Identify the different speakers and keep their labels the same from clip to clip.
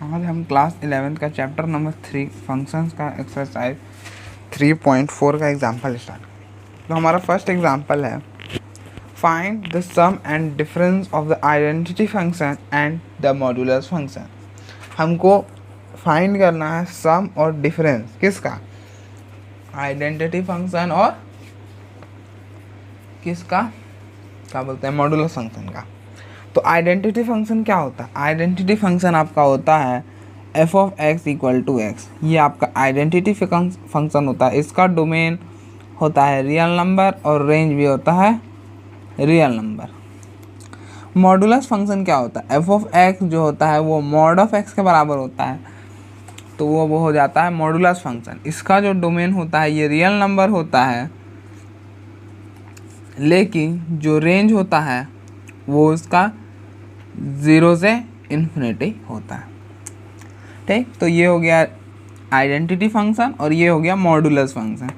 Speaker 1: आज हम class 11th का चैप्टर नंबर 3 फंक्शंस का एक्सरसाइज 3.4 का एग्जाम्पल स्टार्ट। तो हमारा फर्स्ट एग्जाम्पल है find the sum and difference of the identity function and the modulus function. हमको फाइंड करना है सम और डिफरेंस किसका, आइडेंटिटी फंक्शन और किसका क्या बोलते हैं, मॉड्यूलस फंक्शन का। तो आइडेंटिटी फंक्शन क्या होता है, आइडेंटिटी फंक्शन आपका होता है f of x equal to x. ये आपका आइडेंटिटी फंक्शन होता है। इसका डोमेन होता है रियल नंबर और रेंज भी होता है रियल नंबर। मॉडुलस फंक्शन क्या होता है, एफ ऑफ एक्स जो होता है वो मॉड ऑफ एक्स के बराबर होता है, तो वो हो जाता है मॉडुलस फंक्शन। इसका जो डोमेन होता है ये रियल नंबर होता है, लेकिन जो रेंज होता है वो इसका 0 से इन्फिनिटी होता है। ठीक, तो ये हो गया आइडेंटिटी फंक्शन और ये हो गया मॉडुलस फंक्शन।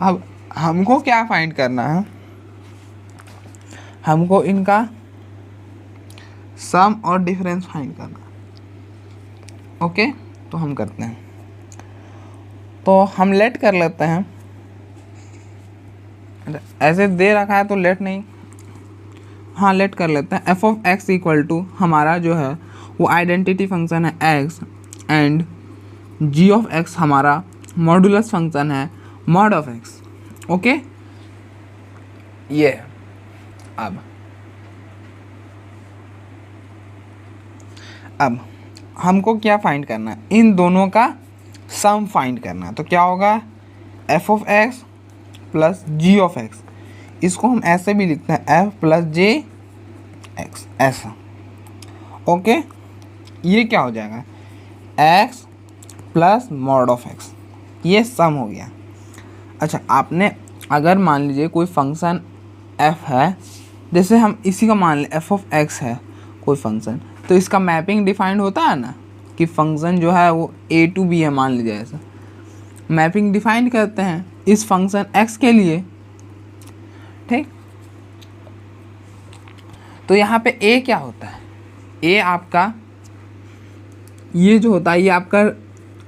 Speaker 1: अब हमको क्या फाइंड करना है, हमको इनका सम और डिफरेंस फाइंड करना है। ओके, तो हम करते हैं, तो हम लेट कर लेते हैं। ऐसे दे रखा है तो लेट नहीं, हाँ लेट कर लेते हैं। F of x equal to हमारा जो है वो आइडेंटिटी फंक्शन है x, and g of x हमारा मॉडुलस फंक्शन है मॉड ऑफ एक्स। ओके, ये अब हमको क्या फाइंड करना है, इन दोनों का सम फाइंड करना है। तो क्या होगा, f of x plus g of x. इसको हम ऐसे भी लिखते हैं एफ प्लस जे एक्स, ऐसा। ओके, ये क्या हो जाएगा, x plus mod of x, ये सम हो गया। अच्छा, आपने अगर मान लीजिए कोई फंक्शन एफ है, जैसे हम इसी का मान लें एफ ऑफ एक्स है कोई फंक्शन, तो इसका मैपिंग डिफाइंड होता है ना कि फंक्शन जो है वो ए टू बी है, मान लीजिए ऐसा मैपिंग डिफाइंड करते हैं इस फंक्शन एक्स के लिए। ठीक, तो यहाँ पे ए क्या होता है, ए आपका ये जो होता है ये आपका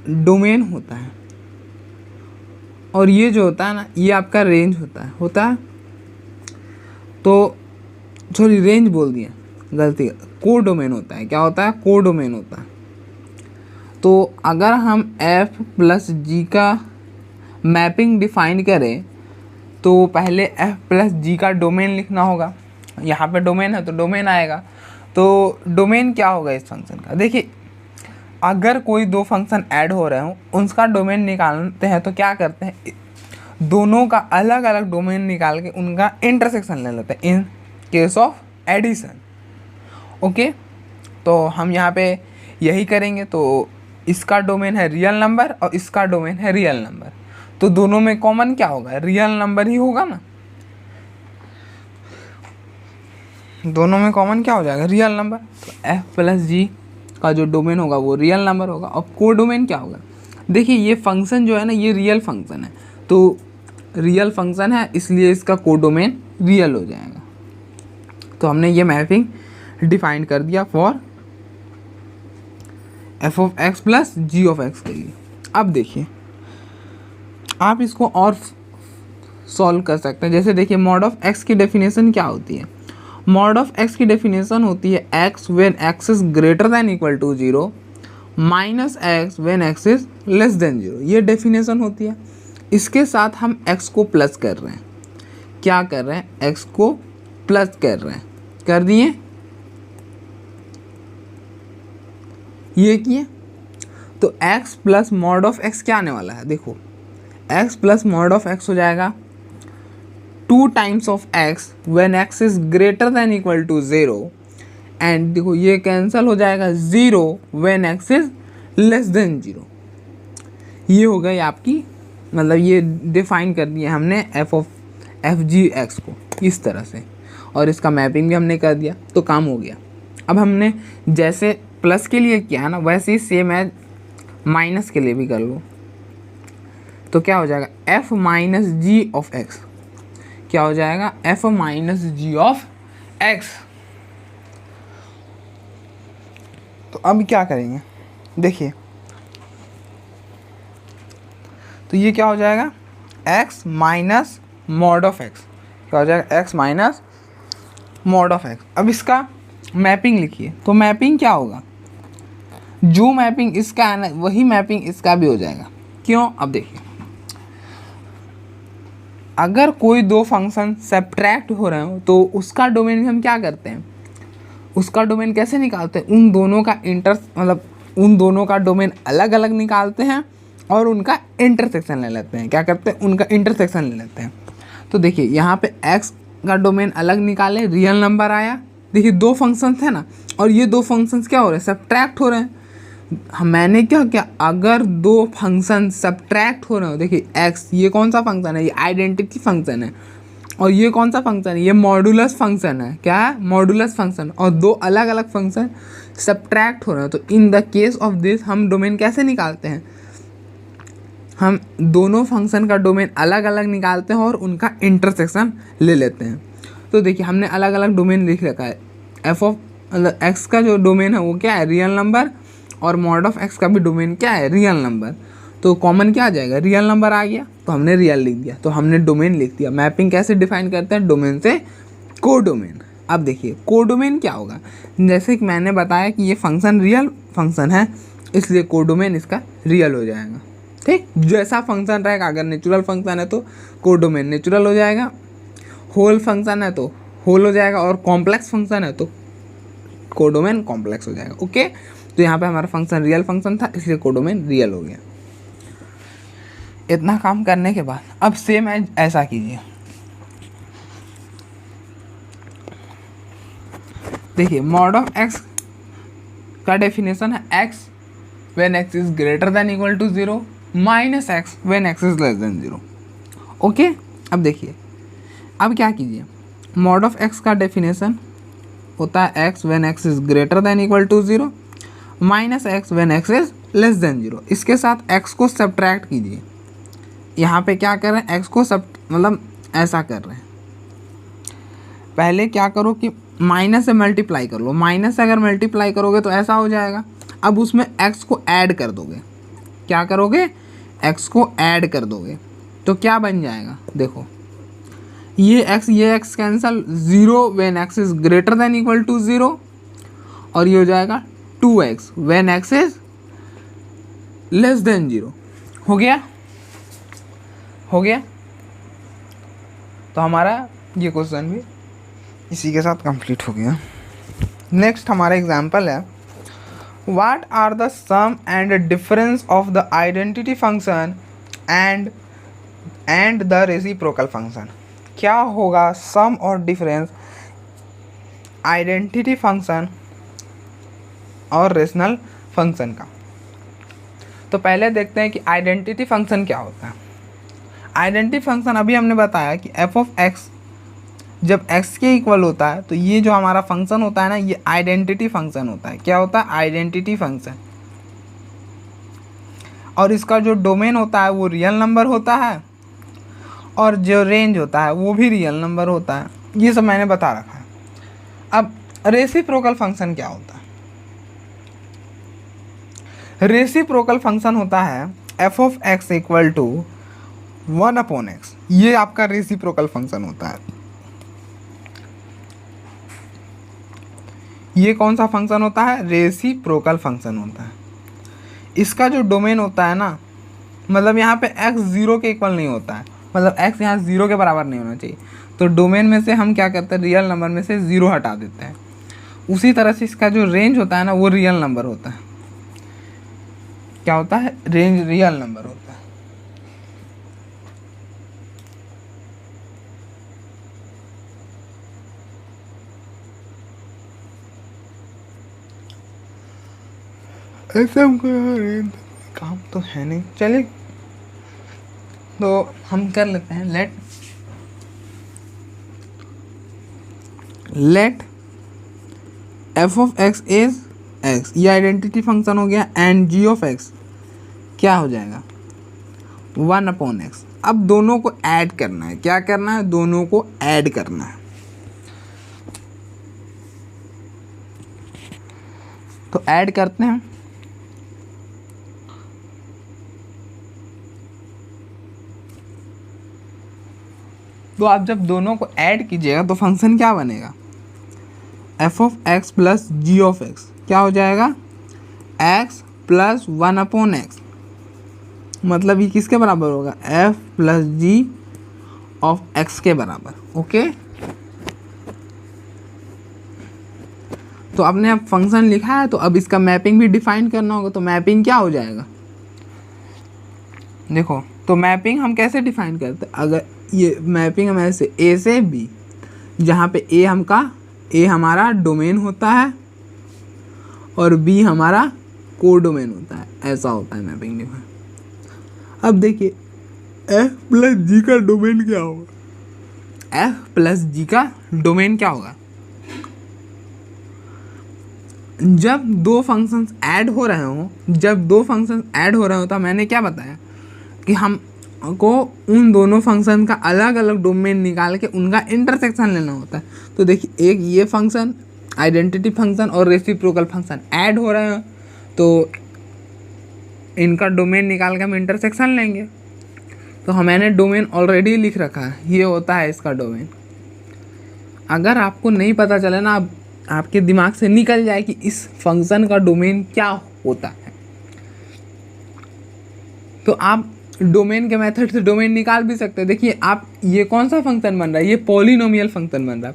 Speaker 1: डोमेन होता है, और ये जो होता है ना ये आपका रेंज होता है। तो सॉरी, रेंज बोल दिया, गलती, को डोमेन होता है। क्या होता है, को डोमेन होता है। तो अगर हम f प्लस जी का मैपिंग डिफाइन करें तो पहले f प्लस जी का डोमेन लिखना होगा। यहाँ पे डोमेन है तो डोमेन आएगा। तो डोमेन क्या होगा इस फंक्शन का, देखिए अगर कोई दो फंक्शन ऐड हो रहे हो उसका डोमेन निकालते हैं तो क्या करते हैं, दोनों का अलग अलग डोमेन निकाल के उनका इंटरसेक्शन ले लेते हैं in case of addition. Okay, तो हम यहाँ पे यही करेंगे। तो इसका डोमेन है रियल नंबर और इसका डोमेन है रियल नंबर, तो दोनों में कॉमन क्या होगा, रियल नंबर ही होगा ना। दोनों में कॉमन क्या हो जाएगा, रियल नंबर। तो एफ प्लस जी का जो डोमेन होगा वो रियल नंबर होगा। और को डोमेन क्या होगा, देखिए ये फंक्शन जो है ना ये रियल फंक्शन है, तो रियल फंक्शन है इसलिए इसका को डोमेन रियल हो जाएगा। तो हमने ये मैपिंग डिफाइन कर दिया for f of x plus g of x के लिए। अब देखिए आप इसको और सॉल्व कर सकते हैं। जैसे देखिए मॉड ऑफ एक्स की डेफिनेशन क्या होती है, मॉड ऑफ एक्स की डेफिनेशन होती है x when x is greater than equal to 0 minus x when x is less than 0। ये डेफिनेशन होती है। इसके साथ हम एक्स को प्लस कर रहे हैं, क्या कर रहे हैं, एक्स को प्लस कर रहे हैं, कर दिए, ये किए। तो x plus mod of x क्या आने वाला है, देखो x plus mod of x हो जाएगा 2 times of x when x is greater than equal to 0, and देखो ये कैंसिल हो जाएगा 0 when x is less than 0। ये हो गई आपकी, मतलब ये डिफाइन कर दिया हमने एफ जी एक्स को इस तरह से, और इसका मैपिंग भी हमने कर दिया, तो काम हो गया। अब हमने जैसे प्लस के लिए किया है ना वैसे ही सेम है माइनस के लिए भी कर लो। तो क्या हो जाएगा, f minus g of x, क्या हो जाएगा, f minus g of x. तो अब क्या करेंगे, देखिए तो ये क्या हो जाएगा, x minus mod of x, क्या हो जाएगा, x minus mod of x। अब इसका मैपिंग लिखिए, तो मैपिंग क्या होगा, जो मैपिंग इसका है ना वही मैपिंग इसका भी हो जाएगा। क्यों, अब देखिए अगर कोई दो फंक्शन सब्ट्रैक्ट हो रहे हो तो उसका डोमेन हम क्या करते हैं, उसका डोमेन कैसे निकालते हैं, उन दोनों का मतलब उन दोनों का डोमेन अलग अलग निकालते हैं और उनका इंटरसेक्शन ले लेते हैं। क्या करते हैं, उनका इंटरसेक्शन ले लेते हैं। तो देखिए यहाँ पे x का डोमेन अलग निकाले, रियल नंबर आया। देखिए दो फंक्शन थे ना, और ये दो फंक्शंस क्या हो रहे हैं, सब्ट्रैक्ट हो रहे हैं। मैंने क्या किया, अगर दो फंक्शन सब्ट्रैक्ट हो रहे हो, देखिए x ये कौन सा फंक्शन है, ये आइडेंटिटी फंक्शन है, और ये कौन सा फंक्शन है, ये मॉडुलस फंक्शन है। क्या है, मॉडुलस फंक्शन। और दो अलग अलग फंक्शन सब्ट्रैक्ट हो रहे हैं, तो in the case of this हम डोमेन कैसे निकालते हैं, हम दोनों फंक्शन का डोमेन अलग अलग निकालते हैं और उनका इंटरसेक्शन ले लेते हैं। तो देखिए हमने अलग अलग डोमेन लिख रखा है। एफ ऑफ मतलब एक्स का जो डोमेन है वो क्या है, रियल नंबर, और मॉड ऑफ एक्स का भी डोमेन क्या है, रियल नंबर। तो कॉमन क्या आ जाएगा, रियल नंबर आ गया, तो हमने रियल लिख दिया, तो हमने डोमेन लिख दिया। मैपिंग कैसे डिफाइन करते हैं, डोमेन से कोडोमेन। अब देखिए कोडोमेन क्या होगा, जैसे कि मैंने बताया कि ये फंक्शन रियल फंक्शन है, इसलिए कोडोमेन इसका रियल हो जाएगा। ठीक, जैसा फंक्शन रहेगा, अगर नेचुरल फंक्शन है तो कोडोमेन नेचुरल हो जाएगा, होल फंक्शन है तो होल हो जाएगा, और कॉम्प्लेक्स फंक्शन है तो कोडोमेन कॉम्प्लेक्स हो जाएगा। ओके, तो यहाँ पे हमारा फंक्शन रियल फंक्शन था, इसलिए कोडोमेन रियल हो गया। इतना काम करने के बाद अब सेम एज ऐसा कीजिए। देखिए मॉड ऑफ एक्स का डेफिनेशन है x when x is greater than equal to 0 minus x when x is less than 0। Okay, अब देखिए अब क्या कीजिए, मॉड ऑफ एक्स का डेफिनेशन होता है x when x is greater than equal to 0 minus x when x is less than 0। इसके साथ एक्स को सब्ट्रैक्ट कीजिए। यहाँ पे क्या कर रहे हैं, एक्स को मतलब ऐसा कर रहे हैं, पहले क्या करो कि माइनस से मल्टीप्लाई कर लो, माइनस से अगर मल्टीप्लाई करोगे तो ऐसा हो जाएगा। अब उसमें एक्स को ऐड कर दोगे, क्या करोगे, एक्स को ऐड कर दोगे, तो क्या बन जाएगा, देखो ये x cancel, 0 when x is greater than equal to 0, और ये हो जाएगा 2x when x is less than 0। हो गया, हो गया। तो हमारा ये क्वेश्चन भी इसी के साथ कंप्लीट हो गया। नेक्स्ट हमारा एग्जाम्पल है, what are the sum and difference of the identity function and the reciprocal function. क्या होगा सम और डिफरेंस आइडेंटिटी फंक्शन और रेशनल फंक्शन का। तो पहले देखते हैं कि आइडेंटिटी फंक्शन क्या होता है। आइडेंटिटी फंक्शन अभी हमने बताया कि एफ ऑफ एक्स जब x के इक्वल होता है तो ये जो हमारा फंक्शन होता है ना, ये आइडेंटिटी फंक्शन होता है। क्या होता है, आइडेंटिटी फंक्शन। और इसका जो डोमेन होता है वो रियल नंबर होता है, और जो रेंज होता है वो भी रियल नंबर होता है। ये सब मैंने बता रखा है। अब रेसिप्रोकल फंक्शन क्या होता है, रेसिप्रोकल फंक्शन होता है f of x equal to 1/x। ये आपका रेसिप्रोकल फंक्शन होता है। ये कौन सा फंक्शन होता है, रेसिप्रोकल फंक्शन होता है। इसका जो डोमेन होता है ना, मतलब यहाँ पे x 0 के इक्वल नहीं होता है, मतलब x यहाँ 0 के बराबर नहीं होना चाहिए, तो डोमेन में से हम क्या करते हैं, रियल नंबर में से 0 हटा देते हैं। उसी तरह से इसका जो रेंज होता है ना, वो रियल नंबर होता है। क्या होता है, रेंज रियल नंबर होता है। ऐसे हमको काम तो है नहीं, चलिए तो हम कर लेते हैं। Let f of x is x, ये आइडेंटिटी फंक्शन हो गया, एंड जी ऑफ एक्स क्या हो जाएगा, 1/x। अब दोनों को ऐड करना है, क्या करना है, दोनों को ऐड करना है। तो ऐड करते हैं, तो आप जब दोनों को ऐड कीजिएगा तो फंक्शन क्या बनेगा, f of x plus g of x क्या हो जाएगा, एक्स प्लस 1/x, मतलब ये किसके बराबर होगा, f plus g of x के बराबर। ओके, तो आपने अब फंक्शन लिखा है तो अब इसका मैपिंग भी डिफाइन करना होगा। तो मैपिंग क्या हो जाएगा, देखो तो मैपिंग हम कैसे डिफाइन करते हैं, अगर ये मैपिंग हम ऐसे ए से बी, जहाँ पे ए हमारा डोमेन होता है और बी हमारा कोडोमेन होता है, ऐसा होता है मैपिंग डिफाइन। अब देखिए एफ प्लस जी का डोमेन क्या होगा, एफ प्लस जी का डोमेन क्या होगा, जब दो फंक्शंस ऐड हो रहे हो, तो मैंने क्या बताया कि हमको उन दोनों फंक्शन का अलग अलग डोमेन निकाल के उनका इंटरसेक्शन लेना होता है। तो देखिए एक ये फंक्शन आइडेंटिटी फंक्शन और रेसिप्रोकल फंक्शन ऐड हो रहे हैं, तो इनका डोमेन निकाल के हम इंटरसेक्शन लेंगे। तो मैंने डोमेन ऑलरेडी लिख रखा है, ये होता है इसका डोमेन। अगर आपको नहीं पता चले ना, आपके दिमाग से निकल जाए कि इस फंक्शन का डोमेन क्या होता है, तो आप डोमेन के मेथड से डोमेन निकाल भी सकते हैं। देखिए आप ये कौन सा फंक्शन बन रहा है, ये पॉलिनोमियल फंक्शन बन रहा है।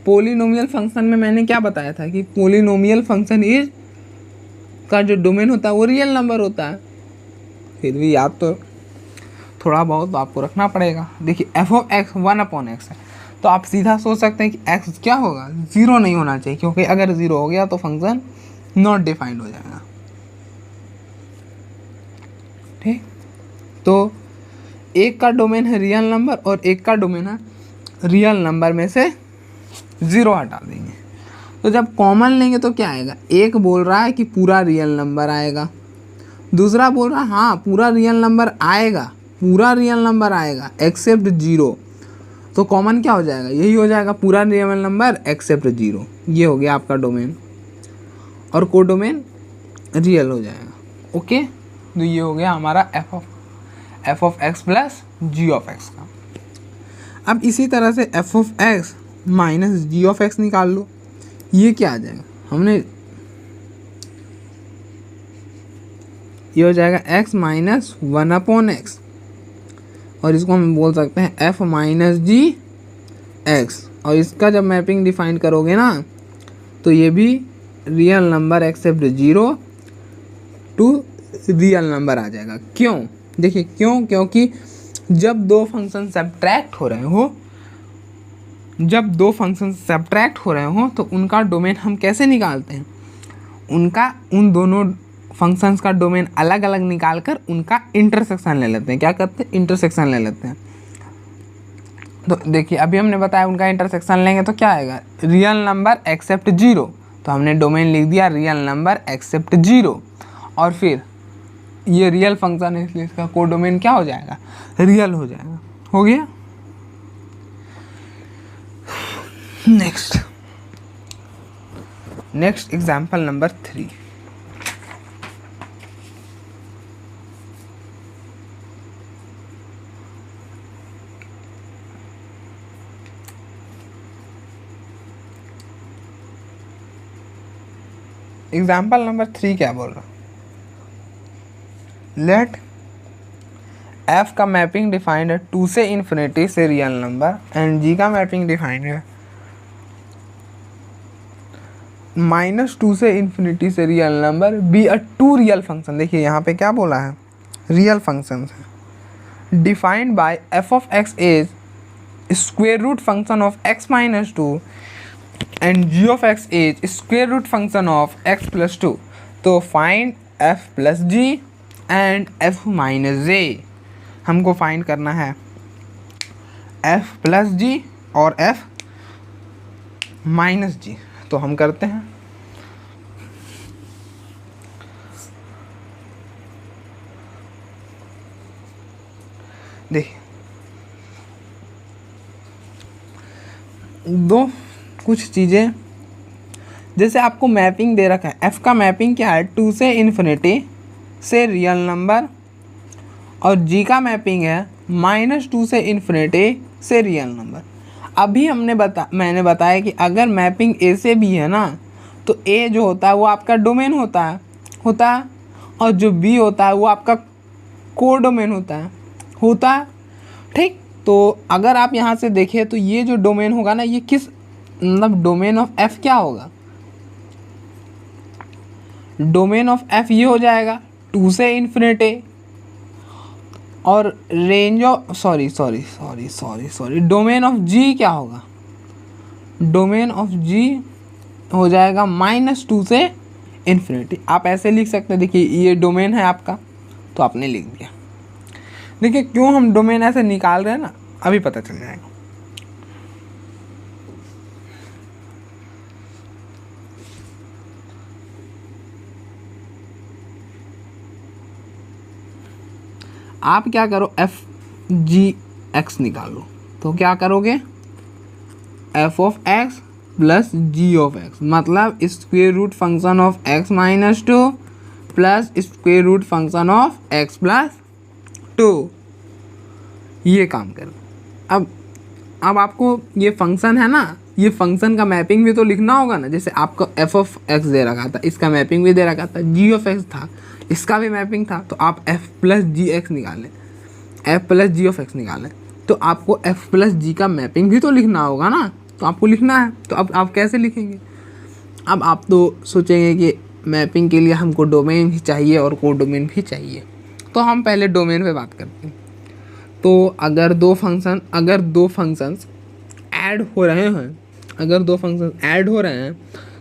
Speaker 1: पॉलिनोमियल फंक्शन में मैंने क्या बताया था कि पॉलिनोमियल फंक्शन इज का जो डोमेन होता है वो रियल नंबर होता है। फिर भी याद तो थोड़ा बहुत तो आपको रखना पड़ेगा। देखिए एफ ऑफ एक्स 1/x है, तो आप सीधा सोच सकते हैं कि एक्स क्या होगा, 0 नहीं होना चाहिए, क्योंकि अगर 0 हो गया तो फंक्शन नॉट डिफाइंड हो जाएगा। ठीक, तो एक का डोमेन है रियल नंबर और एक का डोमेन है रियल नंबर में से 0 हटा देंगे। तो जब कॉमन लेंगे तो क्या आएगा, एक बोल रहा है कि पूरा रियल नंबर आएगा, दूसरा बोल रहा है हाँ पूरा रियल नंबर आएगा एक्सेप्ट 0। तो कॉमन क्या हो जाएगा, यही हो जाएगा पूरा रियल नंबर एक्सेप्ट 0। ये हो गया आपका डोमेन और कोडोमेन रियल हो जाएगा। ओके, तो ये हो गया हमारा f of x plus g of x का। अब इसी तरह से f of x minus g of x निकाल लो, ये क्या आ जाएगा, ये हो जाएगा x माइनस 1/x, और इसको हम बोल सकते हैं f माइनस जी एक्स। और इसका जब मैपिंग डिफाइन करोगे ना, तो ये भी real number except 0 to real number आ जाएगा। क्यों, देखिए क्यों, क्योंकि जब दो फंक्शन सब्ट्रैक्ट हो रहे हो तो उनका डोमेन हम कैसे निकालते हैं, उन दोनों फंक्शंस का डोमेन अलग अलग निकाल कर उनका इंटरसेक्शन ले लेते हैं। क्या करते हैं, इंटरसेक्शन ले लेते हैं। तो देखिए अभी हमने बताया उनका इंटरसेक्शन लेंगे तो क्या आएगा, रियल नंबर एक्सेप्ट 0। तो हमने डोमेन लिख दिया रियल नंबर एक्सेप्ट 0, और फिर ये रियल फंक्शन है इसलिए इसका कोडोमेन क्या हो जाएगा, रियल हो जाएगा। हो गया। Next example number 3। Example number 3 क्या बोल रहा, लेट एफ का मैपिंग डिफाइंड है 2 से इन्फिनिटी से रियल नंबर, एंड जी का मैपिंग डिफाइंड है -2 से इन्फिनिटी से real number be a 2 real function. देखिए यहाँ पे क्या बोला है, रियल फंक्शन है, defined by f of x is square root function of x minus 2 and g of x is square root function of x plus 2। तो find f plus g and f minus g. हमको find करना है f plus जी और f minus जी। तो हम करते हैं, देखिए दो कुछ चीज़ें, जैसे आपको मैपिंग दे रखा है, f का मैपिंग क्या है 2 से इन्फिनिटी से रियल नंबर, और g का मैपिंग है -2 से इन्फिनिटी से रियल नंबर। अभी मैंने बताया कि अगर मैपिंग ए से बी है ना, तो ए जो होता है वो आपका डोमेन होता है और जो बी होता है वो आपका कोडोमेन होता है। ठीक, तो अगर आप यहाँ से देखें तो ये जो डोमेन होगा ना, ये किस मतलब डोमेन ऑफ एफ क्या होगा, डोमेन ऑफ एफ ये हो जाएगा 2 से इन्फिनिटी, और range of sorry domain of g क्या होगा, डोमेन ऑफ जी हो जाएगा -2 से इन्फिनिटी। आप ऐसे लिख सकते हैं, देखिए ये डोमेन है आपका, तो आपने लिख दिया। देखिए क्यों हम डोमेन ऐसे निकाल रहे हैं ना, अभी पता चल जाएगा। आप क्या करो, एफ जी एक्स निकालो, तो क्या करोगे, f of x plus g of x, मतलब square root function of x -2 plus square root function of x plus 2, ये काम करो। अब आपको ये फंक्शन है ना, ये फंक्शन का मैपिंग भी तो लिखना होगा ना। जैसे आपको एफ ऑफ एक्स दे रखा था, इसका मैपिंग भी दे रखा था, जी ऑफ एक्स था, इसका भी मैपिंग था, तो आप एफ प्लस जी एक्स निकालें, f plus g of x निकालें, तो आपको एफ प्लस जी का मैपिंग भी तो लिखना होगा ना, तो आपको लिखना है। तो अब आप कैसे लिखेंगे, अब आप तो सोचेंगे कि मैपिंग के लिए हमको डोमेन भी चाहिए और कोडोमेन भी चाहिए, तो हम पहले डोमेन पे बात करते हैं। तो अगर दो फंक्शंस ऐड हो रहे हैं,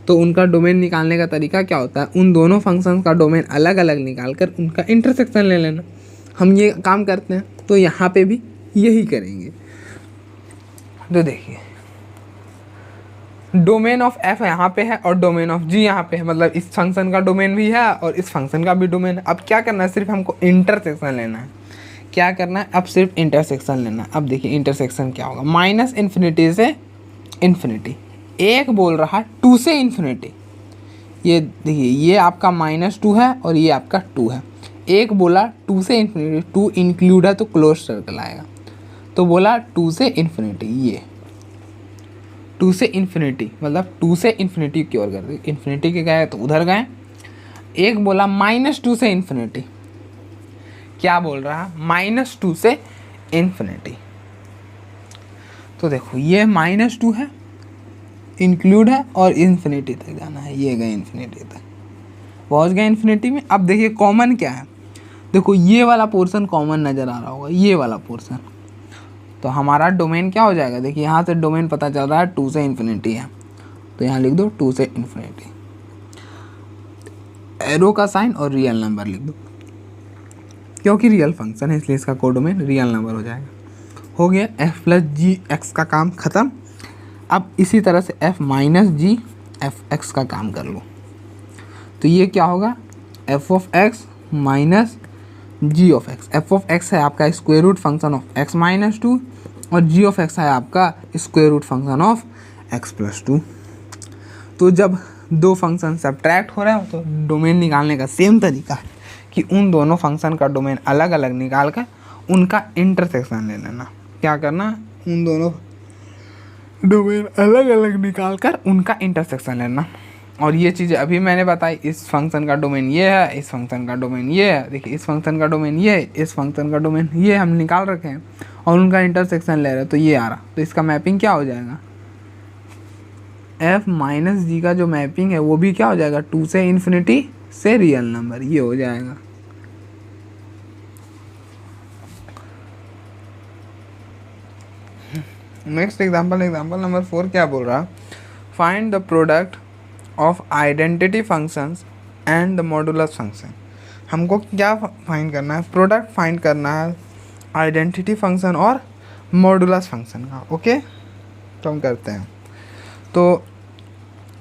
Speaker 1: तो उनका डोमेन निकालने का तरीका क्या होता है, उन दोनों फंक्शंस का डोमेन अलग अलग निकाल कर उनका इंटरसेक्शन ले लेना। हम ये काम करते हैं, तो यहाँ पे भी यही करेंगे। तो देखिए डोमेन ऑफ एफ यहाँ पे है और डोमेन ऑफ जी यहाँ पे है, मतलब इस फंक्शन का डोमेन भी है और इस फंक्शन का भी डोमेन है। अब क्या करना है, सिर्फ हमको इंटरसेक्शन लेना है। क्या करना है, अब सिर्फ इंटरसेक्शन लेना है। अब देखिए इंटरसेक्शन क्या होगा, -इन्फिनिटी से इन्फिनिटी, एक बोल रहा है 2 से इन्फिनिटी, ये देखिए ये आपका -2 है और ये आपका 2 है। एक बोला 2 से इन्फिनिटी, 2 इंक्लूड है तो क्लोज सर्कल आएगा, तो बोला 2 से इन्फिनिटी, ये 2 से इन्फिनिटी मतलब 2 से इन्फिनिटी की ओर कर दी, इन्फिनिटी के गए तो उधर गए। एक बोला -2 से इन्फिनिटी, क्या बोल रहा है, -2 से इन्फिनिटी। तो देखो ये -2 है, इंक्लूड है और इन्फिनिटी तक जाना है, ये गए इन्फिनिटी तक, पहुँच गए इन्फिनिटी में। अब देखिए कॉमन क्या है, देखो ये वाला पोर्शन कॉमन नज़र आ रहा होगा, ये वाला पोर्शन, तो हमारा डोमेन क्या हो जाएगा, देखिए यहाँ से डोमेन पता चल रहा है 2 से इन्फिनिटी है, तो यहाँ लिख दो 2 से इन्फिनिटी, एरो का साइन और रियल नंबर लिख दो, क्योंकि रियल फंक्शन है इसलिए इसका कोडोमेन रियल नंबर हो जाएगा। हो गया एफ प्लस जी एक्स का काम ख़त्म। अब इसी तरह से f minus g f x का काम कर लो, तो ये क्या होगा, f of x minus g of x. F of x है आपका square root function of x -2 और जी ऑफ एक्स है आपका square root function of x plus 2। तो जब दो फंक्शन सब्ट्रैक्ट हो रहे हो तो डोमेन निकालने का सेम तरीका है कि उन दोनों फंक्शन का डोमेन अलग अलग निकाल कर उनका इंटरसेक्शन ले लेना। क्या करना, उन दोनों डोमेन अलग अलग निकाल कर उनका इंटरसेक्शन लेना। और ये चीज़ें अभी मैंने बताई, इस फंक्शन का डोमेन ये है, इस फंक्शन का डोमेन ये है, देखिए इस फंक्शन का डोमेन ये है, इस फंक्शन का डोमेन ये हम निकाल रखे हैं और उनका इंटरसेक्शन ले रहे हैं, तो ये आ रहा, तो इसका मैपिंग क्या हो जाएगा, एफ माइनस जी का जो मैपिंग है वो भी क्या हो जाएगा, 2 से इन्फिनिटी से रियल नंबर, ये हो जाएगा। नेक्स्ट एग्जाम्पल नंबर 4 क्या बोल रहा, find the product of identity functions and the modulus function. हमको क्या फाइंड करना है, प्रोडक्ट फाइंड करना है आइडेंटिटी फंक्शन और मॉडुलस फंक्शन का। ओके, तो हम करते हैं। तो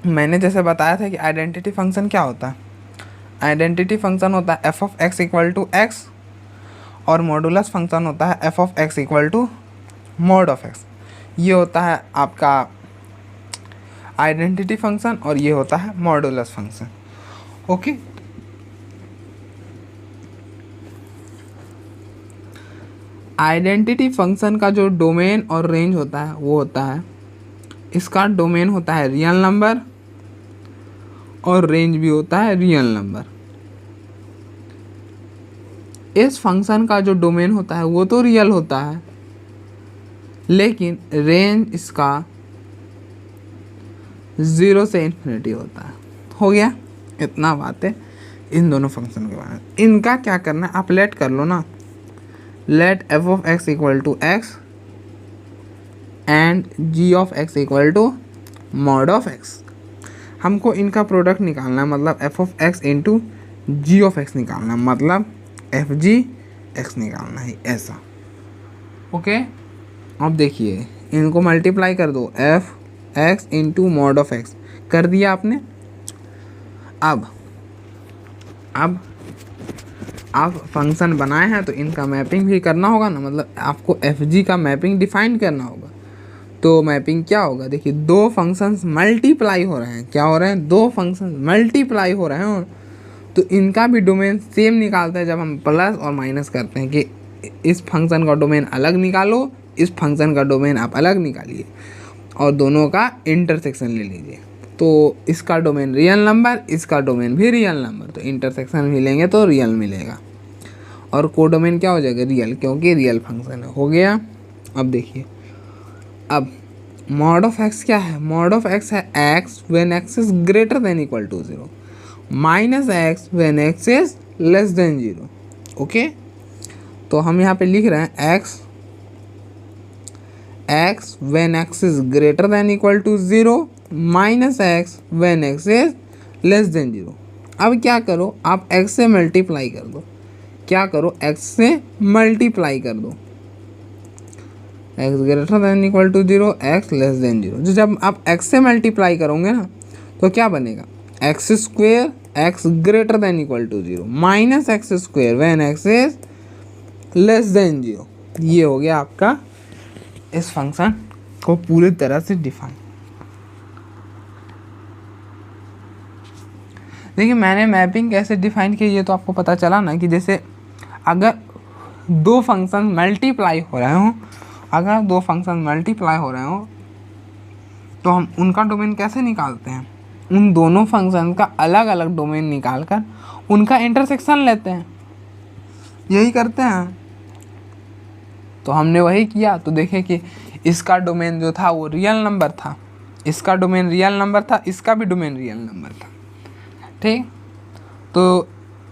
Speaker 1: मैंने जैसे बताया था कि आइडेंटिटी फंक्शन क्या होता है, आइडेंटिटी फंक्शन होता है f of x equal to x और मॉडुलस फंक्शन होता है f of x equal to mod of x. ये होता है आपका आइडेंटिटी फंक्शन और ये होता है modulus function. Okay, identity function का जो डोमेन और रेंज होता है वो होता है, इसका डोमेन होता है रियल नंबर और रेंज भी होता है रियल नंबर। इस फंक्शन का जो डोमेन होता है वो तो रियल होता है, लेकिन रेंज इसका 0 से इन्फिनिटी होता है। हो गया, इतना बात है इन दोनों फंक्शन के बारे में। इनका क्या करना है, आप लेट कर लो ना, let f of x equal to x and g of x equal to mod of x. हमको इनका प्रोडक्ट निकालना है, मतलब f of x into g of x निकालना है, मतलब एफ जी एक्स निकालना है, ऐसा। ओके, अब देखिए इनको मल्टीप्लाई कर दो, F x into mod of x कर दिया आपने। अब आप फंक्शन बनाए हैं तो इनका मैपिंग भी करना होगा ना, मतलब आपको एफ जी का मैपिंग डिफाइन करना होगा। तो मैपिंग क्या होगा, देखिए दो फंक्शंस मल्टीप्लाई हो रहे हैं, क्या हो रहे हैं, दो फंक्शंस मल्टीप्लाई हो रहे हैं, तो इनका भी डोमेन सेम निकालते हैं। जब हम प्लस और माइनस करते हैं कि इस फंक्शन का डोमेन अलग निकालो, इस फंक्शन का डोमेन आप अलग निकालिए और दोनों का इंटरसेक्शन ले लीजिए। तो इसका डोमेन रियल नंबर, इसका डोमेन भी रियल नंबर, तो इंटरसेक्शन भी लेंगे तो रियल मिलेगा और कोडोमेन क्या हो जाएगा, रियल, क्योंकि रियल फंक्शन है। हो गया। अब देखिए, अब मॉड ऑफ एक्स क्या है, मॉड ऑफ एक्स है x when x is greater than equal to 0 minus x when x is less than 0। Okay, तो हम यहाँ पे लिख रहे हैं x when x is greater than equal to 0 minus x when x is less than 0। अब क्या करो, आप x से मल्टीप्लाई कर दो, क्या करो, x से मल्टीप्लाई कर दो, x greater than equal to 0 x less than 0। जो जब आप x से मल्टीप्लाई करोगे ना तो क्या बनेगा, x square x greater than equal to 0 minus x square when x is less than 0। ये हो गया आपका इस फंक्शन को पूरी तरह से डिफाइन। देखिए मैंने मैपिंग कैसे डिफाइन की ये तो आपको पता चला ना, कि जैसे अगर दो फंक्शन मल्टीप्लाई हो रहे हों, अगर दो फंक्शन मल्टीप्लाई हो रहे हों तो हम उनका डोमेन कैसे निकालते हैं, उन दोनों फंक्शन का अलग अलग डोमेन निकाल कर उनका इंटरसेक्शन लेते हैं, यही करते हैं। तो हमने वही किया। तो देखें कि इसका डोमेन जो था वो रियल नंबर था, इसका डोमेन रियल नंबर था, इसका भी डोमेन रियल नंबर था, ठीक। तो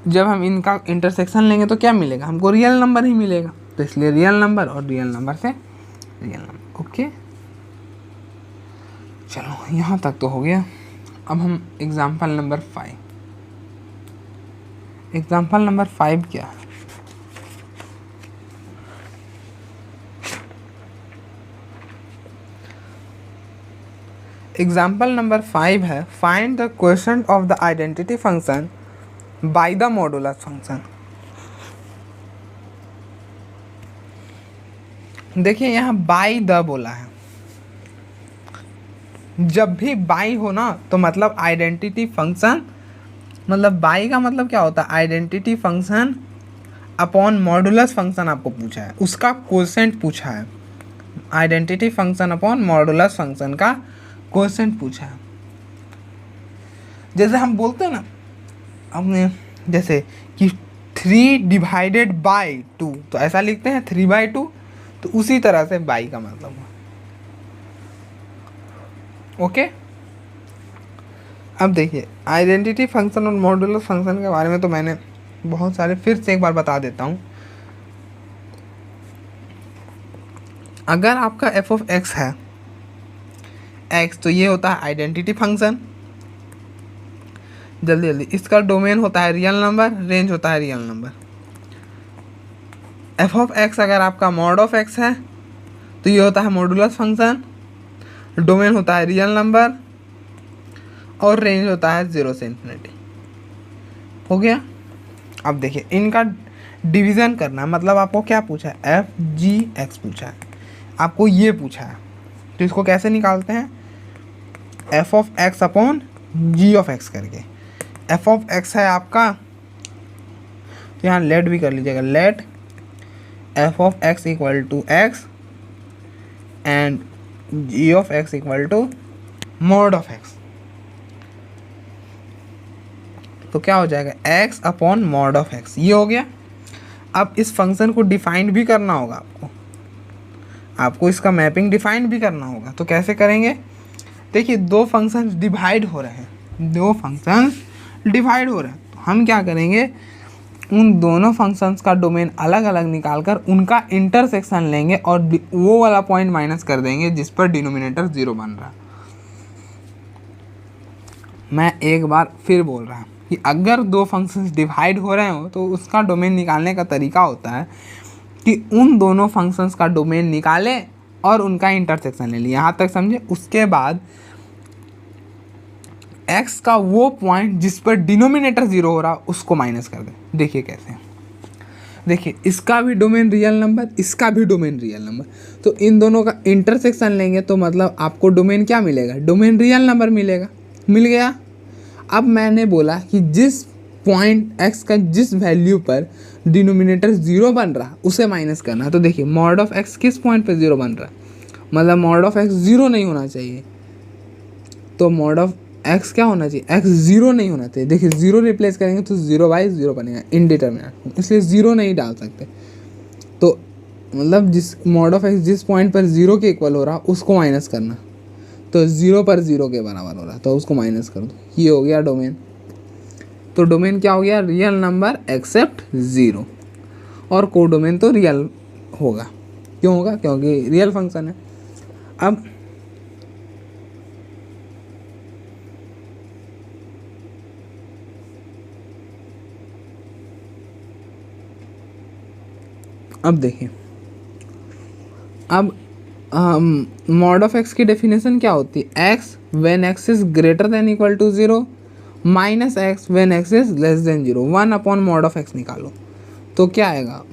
Speaker 1: जब हम इनका इंटरसेक्शन लेंगे तो क्या मिलेगा, हमको रियल नंबर ही मिलेगा, तो इसलिए रियल नंबर और रियल नंबर से रियल नंबर। ओके, चलो यहाँ तक तो हो गया। अब हम एग्जाम्पल नंबर 5, एग्जाम्पल नंबर 5 क्या है, एग्जाम्पल नंबर 5 है, find the quotient of the identity function by the modulus function. देखिए यहाँ बाय द बोला है, जब भी बाय हो ना तो मतलब आइडेंटिटी फंक्शन, मतलब बाय का मतलब क्या होता है, identity function upon modulus function आपको पूछा है, उसका क्वोशंट पूछा है, identity function upon modulus function का क्वोशंट पूछा है। जैसे हम बोलते हैं ना हमने, जैसे कि 3 डिवाइडेड बाय 2, तो ऐसा लिखते हैं 3/2, तो उसी तरह से बाय का मतलब है। ओके, अब देखिए आइडेंटिटी फंक्शन और मॉडुलस फंक्शन के बारे में तो मैंने बहुत सारे, फिर से एक बार बता देता हूँ। अगर आपका एफ ऑफ एक्स है एक्स, तो ये होता है आइडेंटिटी फंक्शन, जल्दी जल्दी, इसका डोमेन होता है रियल नंबर, रेंज होता है real number. F of x अगर आपका मॉड ऑफ एक्स है तो ये होता है मॉडुलस फंक्शन, डोमेन होता है रियल नंबर और रेंज होता है 0 से इन्फिनिटी। हो गया। अब देखिए इनका डिवीज़न करना है, मतलब आपको क्या पूछा है, एफ जी एक्स पूछा है, आपको ये पूछा है, तो इसको कैसे निकालते हैं, f of x upon g of x करके। एफ ऑफ एक्स है आपका, तो यहाँ लेट भी कर लीजिएगा, let f of x equal to x and g of x equal to mod of x. तो क्या हो जाएगा, x upon mod of x, ये हो गया। अब इस फंक्शन को डिफाइन भी करना होगा आपको इसका मैपिंग डिफाइन भी करना होगा। तो कैसे करेंगे, देखिए दो फंक्शंस डिवाइड हो रहे हैं, दो फंक्शंस डिवाइड हो रहे हैं, तो हम क्या करेंगे, उन दोनों फंक्शंस का डोमेन अलग अलग निकाल कर उनका इंटरसेक्शन लेंगे और वो वाला पॉइंट माइनस कर देंगे जिस पर डिनोमिनेटर 0 बन रहा। मैं एक बार फिर बोल रहा हूँ कि अगर दो फंक्शंस डिवाइड हो रहे हो तो उसका डोमेन निकालने का तरीका होता है कि उन दोनों फंक्शंस का डोमेन निकाले और उनका इंटरसेक्शन ले लिया। यहाँ तक समझे। उसके बाद x का वो पॉइंट जिस पर डिनोमिनेटर 0 हो रहा उसको माइनस कर दे। देखिए कैसे, देखिए इसका भी डोमेन रियल नंबर, इसका भी डोमेन रियल नंबर, तो इन दोनों का इंटरसेक्शन लेंगे तो मतलब आपको डोमेन क्या मिलेगा, डोमेन रियल नंबर मिलेगा। मिल गया। अब मैंने बोला कि जिस पॉइंट x का जिस वैल्यू पर डिनोमिनेटर 0 बन रहा उसे माइनस करना। तो देखिए मॉड ऑफ x किस पॉइंट पर 0 बन रहा है, मतलब मॉड ऑफ x 0 नहीं होना चाहिए। तो मॉड ऑफ x क्या होना चाहिए, x 0 नहीं होना चाहिए। देखिए 0 रिप्लेस करेंगे तो 0/0 बनेगा, इनडिटर्मिनेट, इसलिए 0 नहीं डाल सकते। तो मतलब जिस मॉड ऑफ x जिस पॉइंट पर 0 के इक्वल हो रहा उसको माइनस करना। तो 0 पर 0 के बराबर हो रहा तो उसको माइनस कर दो, ये हो गया डोमेन। तो डोमेन क्या हो गया, रियल नंबर एक्सेप्ट 0। और कोडोमेन तो रियल होगा, क्यों होगा, क्योंकि रियल फंक्शन है। अब देखिए, अब मॉड ऑफ एक्स की डेफिनेशन क्या होती है, x when x is greater than equal to 0 minus x when x is less than 0, 1 upon mod of x निकालो। तो क्या आएगा,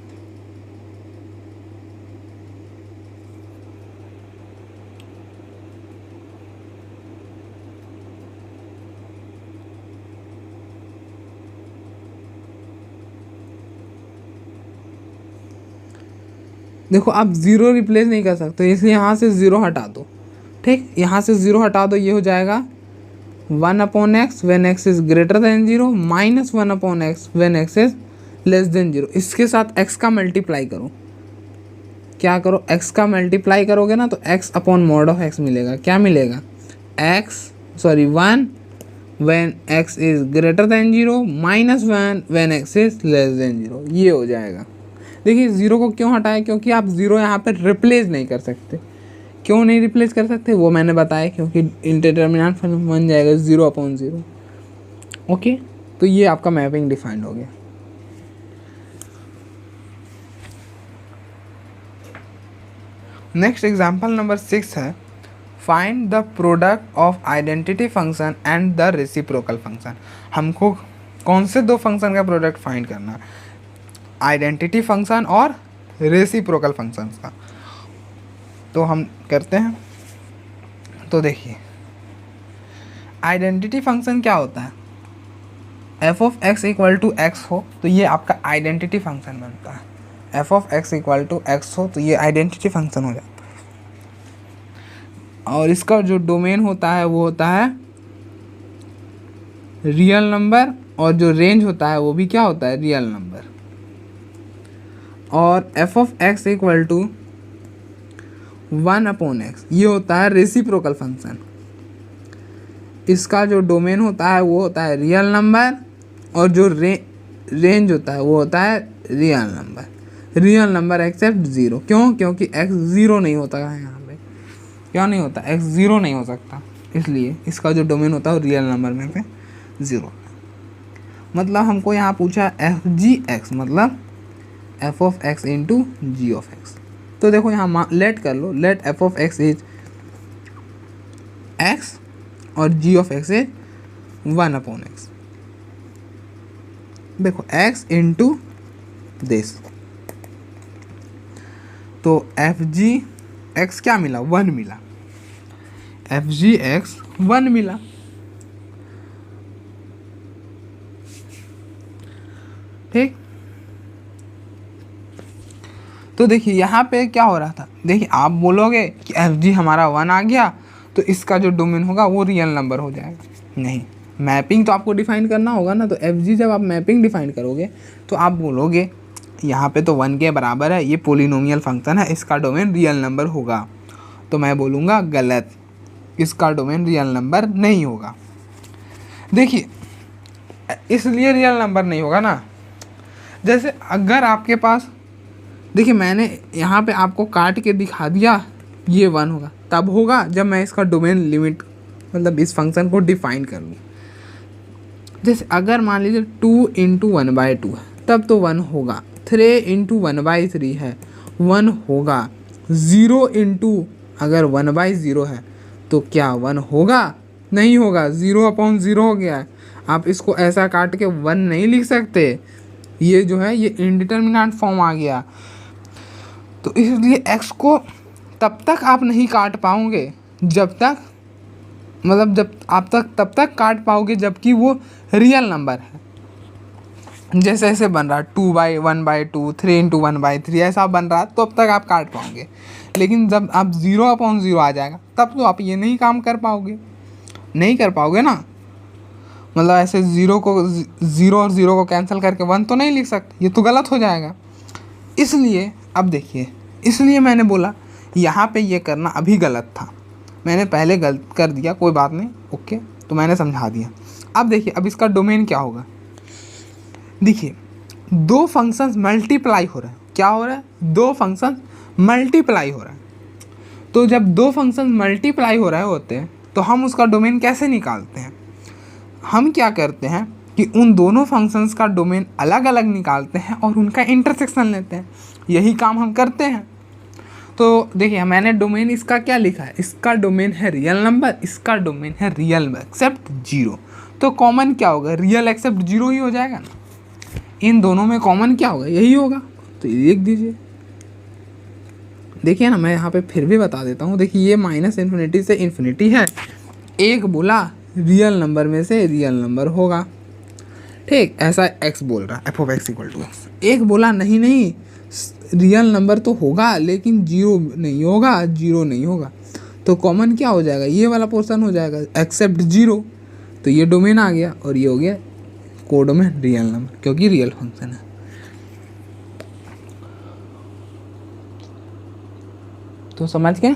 Speaker 1: देखो आप 0 रिप्लेस नहीं कर सकते, इसलिए यहाँ से 0 हटा दो। ठीक, यहाँ से 0 हटा दो, ये हो जाएगा 1 upon x when x is greater then 0 minus 1 upon x when x is less than 0। इसके साथ x का मल्टीप्लाई करो, क्या करो, x का मल्टीप्लाई करोगे ना तो x upon mod of x मिलेगा। क्या मिलेगा, 1 when x is greater then 0 minus 1 when x is less than 0, ये हो जाएगा। देखिए 0 को क्यों हटाया, क्योंकि आप 0 यहाँ पर रिप्लेस नहीं कर सकते। क्यों नहीं रिप्लेस कर सकते वो मैंने बताया, क्योंकि इंडिटरमिनेट फंक्शन बन जाएगा 0 अपॉन 0। ओके, तो ये आपका मैपिंग डिफाइंड हो गया। नेक्स्ट एग्जाम्पल नंबर 6 है, find the product of identity function and the reciprocal function. हमको कौन से दो फंक्शन का प्रोडक्ट फाइंड करना है, आइडेंटिटी फंक्शन और रेसिप्रोकल फंक्शन का। तो हम करते हैं। तो देखिए आइडेंटिटी फंक्शन क्या होता है, f of x equal to x हो तो ये आपका आइडेंटिटी फंक्शन बनता है। F of x equal to x हो तो ये आइडेंटिटी फंक्शन हो जाता है। और इसका जो डोमेन होता है वो होता है रियल नंबर, और जो रेंज होता है वो भी क्या होता है, रियल नंबर। और f of x equal to 1 upon x ये होता है रेसिप्रोकल फंक्शन। इसका जो डोमेन होता है वो होता है रियल नंबर, और जो रेंज होता है वो होता है real number. Real number except 0, क्यों, क्योंकि x 0 नहीं होता है यहाँ पे। क्या नहीं होता, x 0 नहीं हो सकता, इसलिए इसका जो डोमेन होता है वो रियल नंबर में से 0। मतलब हमको यहाँ पूछा एफ जी एक्स, मतलब f of x into g of x. तो देखो यहाँ लेट कर लो, let f of x is x और g of x is 1 upon x. देखो x इंटू दिस, तो एफ जी एक्स क्या मिला, 1 मिला, एफ जी एक्स 1 मिला। ठीक, तो तो देखिए यहाँ पे क्या हो रहा था, देखिए आप बोलोगे कि एफ जी हमारा 1 आ गया तो इसका जो डोमेन होगा वो रियल नंबर हो जाएगा। नहीं, मैपिंग तो आपको डिफाइन करना होगा ना। तो एफ जी जब आप मैपिंग डिफाइन करोगे तो आप बोलोगे यहाँ पे तो 1 के बराबर है, ये पोलिनोमियल फंक्शन है, इसका डोमेन रियल नंबर होगा। तो मैं बोलूँगा गलत, इसका डोमेन रियल नंबर नहीं होगा। देखिए इसलिए रियल नंबर नहीं होगा ना, जैसे अगर आपके पास, देखिए मैंने यहाँ पे आपको काट के दिखा दिया ये 1 होगा, तब होगा जब मैं इसका डोमेन लिमिट मतलब इस फंक्शन को डिफाइन कर लूँ। जैसे अगर मान लीजिए 2 इंटू 1/2 है तब तो 1 होगा, 3 इंटू 1/3 है 1 होगा, 0 इंटू अगर 1/0 है तो क्या 1 होगा? नहीं होगा, 0/0 हो गया है। आप इसको ऐसा काट के 1 नहीं लिख सकते, ये जो है ये इंडिटरमिनेंट फॉर्म आ गया। तो इसलिए x को तब तक आप नहीं काट पाओगे जब तक, मतलब जब आप तब तक काट पाओगे जबकि वो रियल नंबर है। जैसे ऐसे बन रहा 2/1/2, 3 इंटू 1/3 ऐसा बन रहा तो अब तक आप काट पाओगे। लेकिन जब आप 0/0 आ जाएगा तब तो आप ये नहीं काम कर पाओगे, नहीं कर पाओगे ना। मतलब ऐसे 0 और 0 को कैंसिल करके 1 तो नहीं लिख सकते, ये तो गलत हो जाएगा। इसलिए अब देखिए, इसलिए मैंने बोला यहाँ पे ये करना अभी गलत था, मैंने पहले गलत कर दिया, कोई बात नहीं, ओके, तो मैंने समझा दिया। अब देखिए अब इसका डोमेन क्या होगा। देखिए 2 फंक्शंस मल्टीप्लाई हो रहे हैं, क्या हो रहा है? 2 फंक्शंस मल्टीप्लाई हो रहा है। तो जब 2 फंक्शंस मल्टीप्लाई हो रहे होते हैं तो हम उसका डोमेन कैसे निकालते हैं? हम क्या करते हैं कि उन दोनों फंक्शंस का डोमेन अलग अलग निकालते हैं और उनका इंटरसेक्शन लेते हैं, यही काम हम करते हैं। तो देखिए मैंने डोमेन इसका क्या लिखा है, इसका डोमेन है रियल नंबर, इसका डोमेन है रियल एक्सेप्ट 0। तो कॉमन क्या होगा? रियल एक्सेप्ट 0 ही हो जाएगा ना। इन दोनों में कॉमन क्या होगा? यही होगा, तो ये लिख दीजिए। देखिए ना, मैं यहाँ पे फिर भी बता देता हूँ। देखिए ये -∞ से इन्फिनिटी है, एक बोला रियल नंबर में से रियल नंबर होगा, ठीक, ऐसा x बोल रहा है f(x = x). एक बोला नहीं रियल नंबर तो होगा लेकिन 0 नहीं होगा, 0 नहीं होगा। तो कॉमन क्या हो जाएगा? ये वाला पोर्शन हो जाएगा एक्सेप्ट 0। तो ये डोमेन आ गया और ये हो गया कोडोमेन रियल नंबर, क्योंकि रियल फंक्शन है। तो समझ गए?